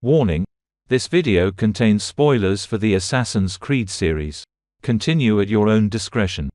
Warning: this video contains spoilers for the Assassin's Creed series. Continue at your own discretion.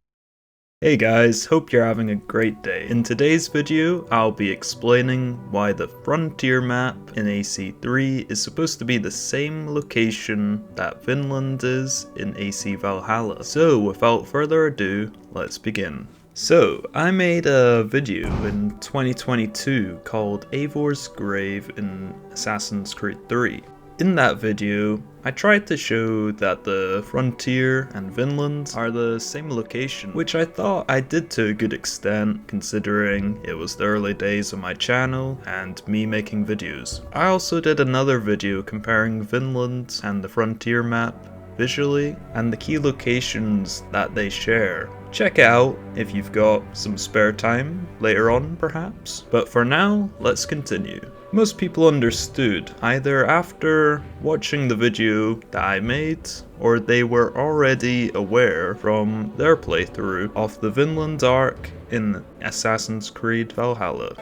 Hey guys, hope you're having a great day. In today's video, I'll be explaining why the frontier map in AC3 is supposed to be the same location that Vinland is in AC Valhalla. So without further ado, let's begin. So, I made a video in 2022 called Eivor's Grave in Assassin's Creed 3. In that video, I tried to show that the frontier and Vinland are the same location, which I thought I did to a good extent considering it was the early days of my channel and me making videos. I also did another video comparing Vinland and the frontier map visually and the key locations that they share. Check it out if you've got some spare time later on perhaps, but for now let's continue. Most people understood either after watching the video that I made or they were already aware from their playthrough of the Vinland arc in Assassin's Creed Valhalla.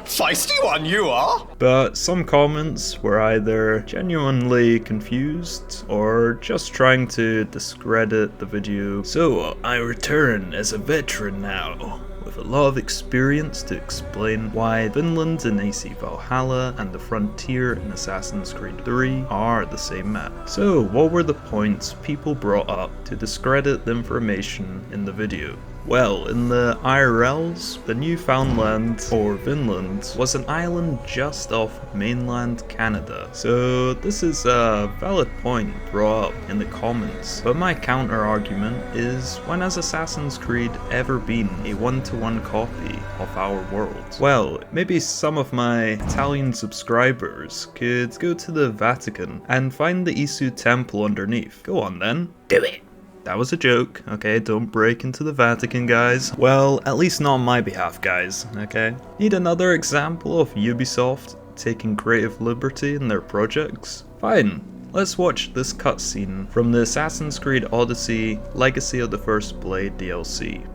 Feisty one you are! But some comments were either genuinely confused or just trying to discredit the video. So I return as a veteran now, with a lot of experience to explain why Vinland in AC Valhalla and the frontier in Assassin's Creed 3 are the same map. So what were the points people brought up to discredit the information in the video? Well, in the IRLs, the Newfoundland, or Vinland, was an island just off mainland Canada. So this is a valid point brought up in the comments. But my counter argument is, when has Assassin's Creed ever been a one-to-one copy of our world? Well, maybe some of my Italian subscribers could go to the Vatican and find the Isu temple underneath. Go on then. Do it! That was a joke, okay? Don't break into the Vatican, guys. Well, at least not on my behalf, guys, okay? Need another example of Ubisoft taking creative liberty in their projects? Fine, let's watch this cutscene from the Assassin's Creed Odyssey Legacy of the First Blade DLC.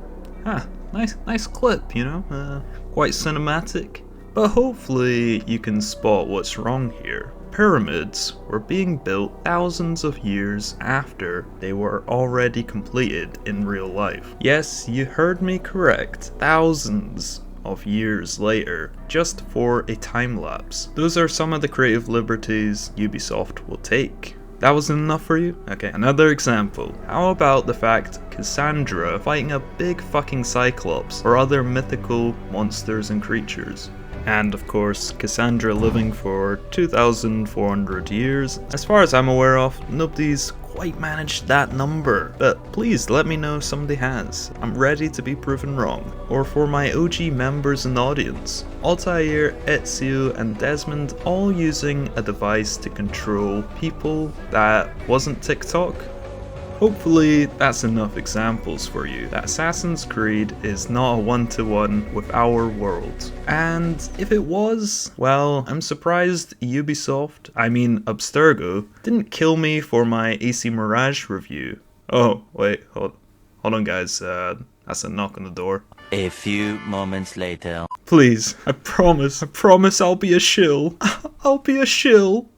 Nice clip, you know? Quite cinematic. But hopefully you can spot what's wrong here. Pyramids were being built thousands of years after they were already completed in real life. Yes, you heard me correct, thousands of years later, just for a time lapse. Those are some of the creative liberties Ubisoft will take. That wasn't enough for you? Okay, another example. How about the fact Cassandra fighting a big fucking cyclops or other mythical monsters and creatures? And of course, Cassandra living for 2,400 years. As far as I'm aware of, nobody's quite managed that number. But please let me know if somebody has. I'm ready to be proven wrong. Or for my OG members in the audience, Altair, Ezio and Desmond all using a device to control people that wasn't TikTok. Hopefully that's enough examples for you that Assassin's Creed is not a one-to-one with our world. And if it was, well, I'm surprised Ubisoft, I mean Abstergo, didn't kill me for my AC Mirage review. Oh, wait, hold on guys, that's a knock on the door. A few moments later. Please, I promise I'll be a shill. I'll be a shill.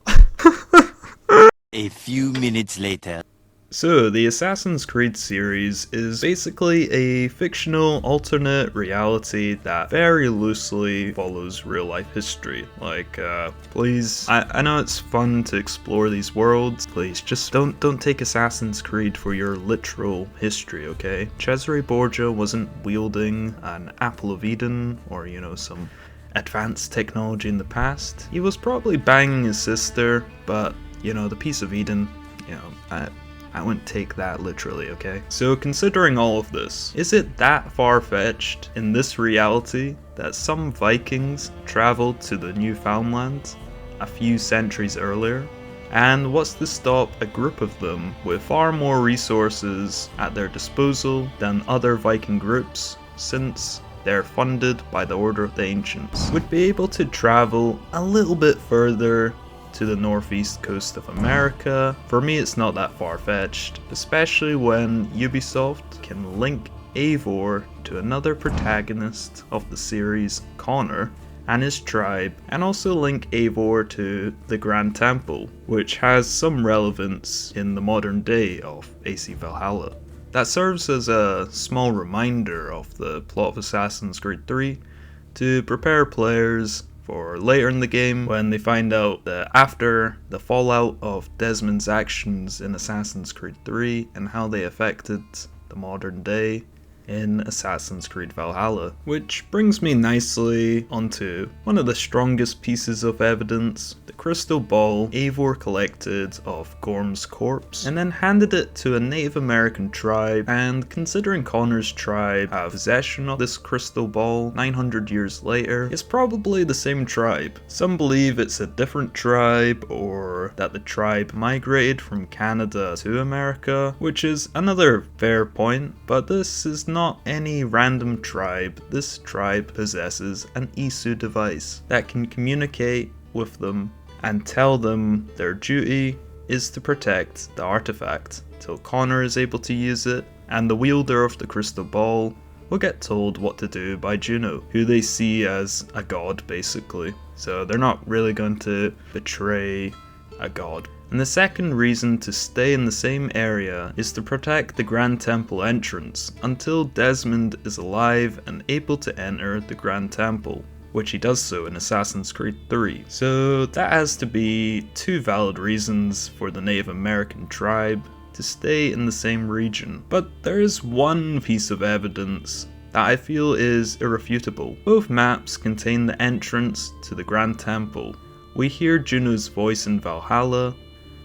A few minutes later. So, the Assassin's Creed series is basically a fictional alternate reality that very loosely follows real life history. Like, please, I know it's fun to explore these worlds, please just don't take Assassin's Creed for your literal history, okay? Cesare Borgia wasn't wielding an Apple of Eden or, you know, some advanced technology in the past. He was probably banging his sister, but, you know, the piece of Eden, you know, I wouldn't take that literally, okay? So considering all of this, is it that far-fetched in this reality that some Vikings traveled to the Newfoundland a few centuries earlier? And what's to stop a group of them with far more resources at their disposal than other Viking groups, since they're funded by the Order of the Ancients, would be able to travel a little bit further to the northeast coast of America? For me, it's not that far-fetched, especially when Ubisoft can link Eivor to another protagonist of the series, Connor, and his tribe, and also link Eivor to the Grand Temple, which has some relevance in the modern day of AC Valhalla. That serves as a small reminder of the plot of Assassin's Creed 3 to prepare players for later in the game when they find out that after the fallout of Desmond's actions in Assassin's Creed 3 and how they affected the modern day in Assassin's Creed Valhalla. Which brings me nicely onto one of the strongest pieces of evidence, the crystal ball Eivor collected of Gorm's corpse and then handed it to a Native American tribe, and considering Connor's tribe have possession of this crystal ball 900 years later, it's probably the same tribe. Some believe it's a different tribe or that the tribe migrated from Canada to America, which is another fair point, but this is not any random tribe. This tribe possesses an Isu device that can communicate with them and tell them their duty is to protect the artifact till Connor is able to use it, and the wielder of the crystal ball will get told what to do by Juno, who they see as a god basically. So they're not really going to betray a god. And the second reason to stay in the same area is to protect the Grand Temple entrance until Desmond is alive and able to enter the Grand Temple, which he does so in Assassin's Creed 3. So that has to be two valid reasons for the Native American tribe to stay in the same region. But there is one piece of evidence that I feel is irrefutable. Both maps contain the entrance to the Grand Temple. We hear Juno's voice in Valhalla.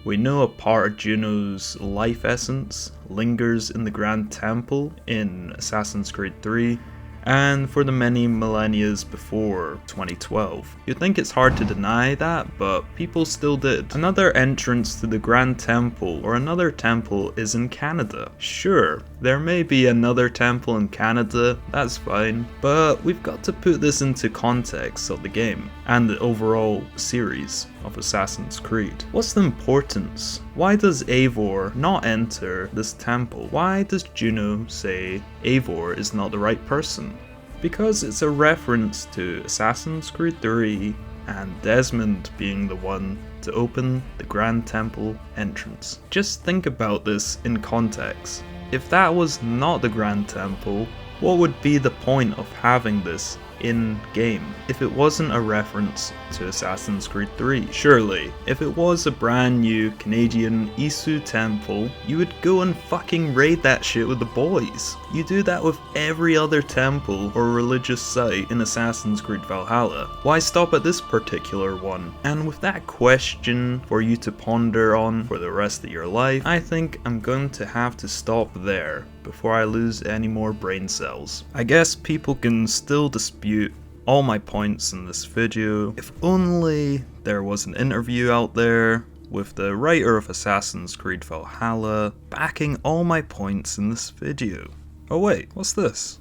We know a part of Juno's life essence lingers in the Grand Temple in Assassin's Creed 3, and for the many millennia before 2012. You'd think it's hard to deny that, but people still did. Another entrance to the Grand Temple or another temple is in Canada. Sure, there may be another temple in Canada, that's fine, but we've got to put this into context of the game and the overall series of Assassin's Creed. What's the importance? Why does Eivor not enter this temple? Why does Juno say Eivor is not the right person? Because it's a reference to Assassin's Creed 3 and Desmond being the one to open the Grand Temple entrance. Just think about this in context. If that was not the Grand Temple, what would be the point of having this in-game if it wasn't a reference to Assassin's Creed 3? Surely, if it was a brand new Canadian Isu temple, you would go and fucking raid that shit with the boys. You do that with every other temple or religious site in Assassin's Creed Valhalla. Why stop at this particular one? And with that question for you to ponder on for the rest of your life, I think I'm going to have to stop there before I lose any more brain cells. I guess people can still dispute all my points in this video. If only there was an interview out there with the writer of Assassin's Creed Valhalla backing all my points in this video. Oh wait, what's this?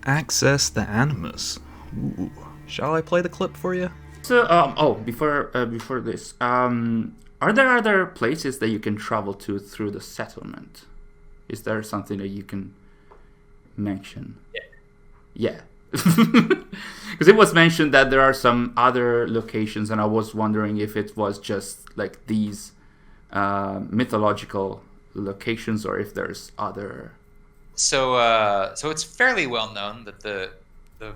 Access the Animus. Ooh. Shall I play the clip for you? So, before this, are there other places that you can travel to through the settlement? Is there something that you can mention? Yeah. Because it was mentioned that there are some other locations, and I was wondering if it was just like these mythological locations, or if there's other. So it's fairly well known that the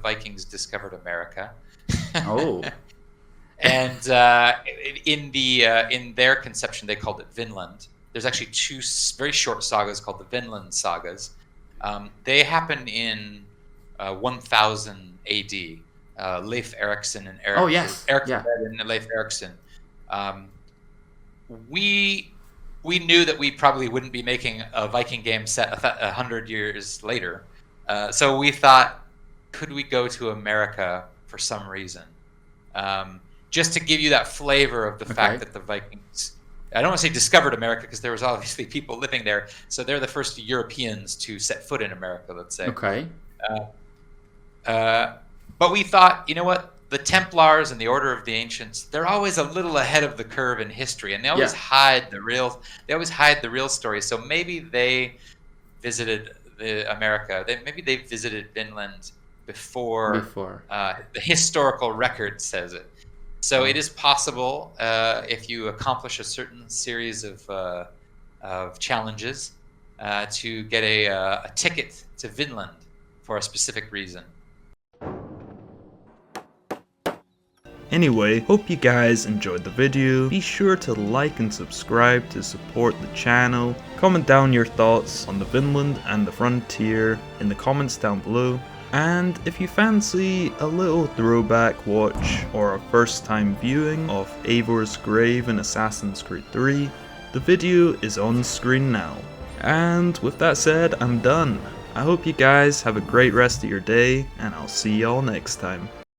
Vikings discovered America. Oh. And in their conception, they called it Vinland. There's actually two very short sagas called the Vinland sagas. They happen in 1000 AD. Leif Erikson and Eric. Oh yes. And Leif Erikson. We knew that we probably wouldn't be making a Viking game set 100 years later. So we thought, could we go to America for some reason? Just to give you that flavor of the fact that the Vikings, I don't want to say discovered America, because there was obviously people living there. So they're the first Europeans to set foot in America, let's say. Okay. But we thought, you know what? The Templars and the Order of the Ancients, they're always a little ahead of the curve in history, and they always hide the real. They always hide the real story. So maybe they visited America. Maybe they visited Vinland before. The historical record says it. So it is possible, if you accomplish a certain series of challenges, to get a ticket to Vinland for a specific reason. Anyway, hope you guys enjoyed the video. Be sure to like and subscribe to support the channel. Comment down your thoughts on the Vinland and the Frontier in the comments down below. And if you fancy a little throwback watch or a first time viewing of Eivor's grave in Assassin's Creed 3, the video is on screen now. And with that said, I'm done. I hope you guys have a great rest of your day, and I'll see y'all next time.